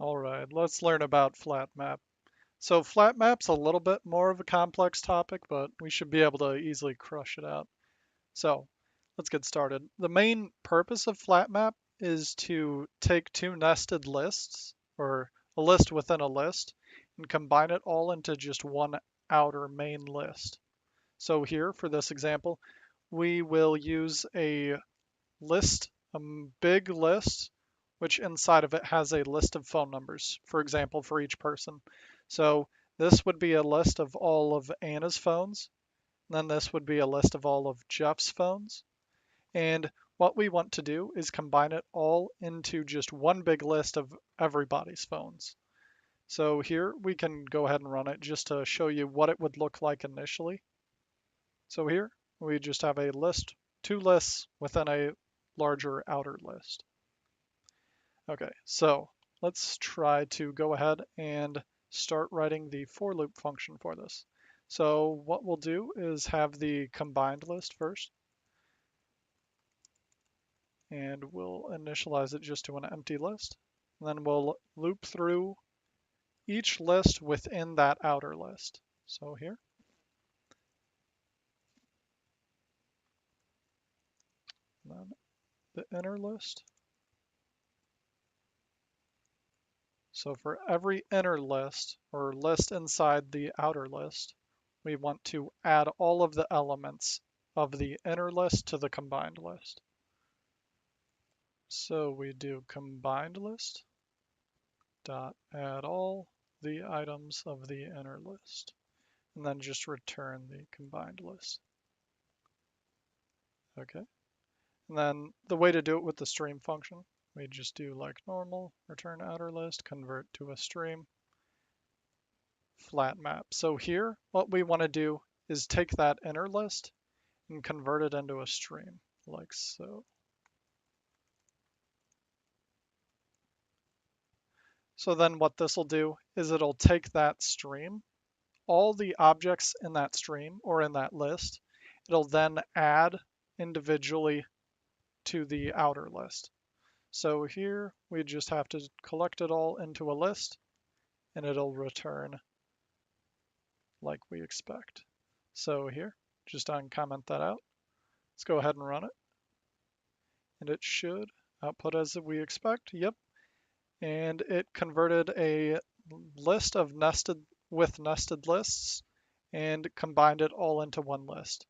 All right, let's learn about FlatMap. So FlatMap's a little bit more of a complex topic, but we should be able to easily crush it out. So let's get started. The main purpose of FlatMap is to take two nested lists, or a list within a list, and combine it all into just one outer main list. So here, for this example, we will use a list, a big list, which inside of it has a list of phone numbers, for example, for each person. So this would be a list of all of Anna's phones. Then this would be a list of all of Jeff's phones. And what we want to do is combine it all into just one big list of everybody's phones. So here we can go ahead and run it just to show you what it would look like initially. So here we just have a list, two lists within a larger outer list. Okay, so let's try to go ahead and start writing the for loop function for this. So what we'll do is have the combined list first, and we'll initialize it just to an empty list. And then we'll loop through each list within that outer list. So here, and then the inner list. So for every inner list or list inside the outer list, we want to add all of the elements of the inner list to the combined list. So we do combined list dot add all the items of the inner list, and then just return the combined list. Okay. And then the way to do it with the stream function, we just do like normal, return outer list, convert to a stream, flat map. So here, what we want to do is take that inner list and convert it into a stream, like so. So then what this will do is it'll take that stream, all the objects in that stream or in that list, it'll then add individually to the outer list. So here we just have to collect it all into a list and it'll return like we expect. So here, just uncomment that out. Let's go ahead and run it. And it should output as we expect. Yep. And it converted a list of nested lists and combined it all into one list.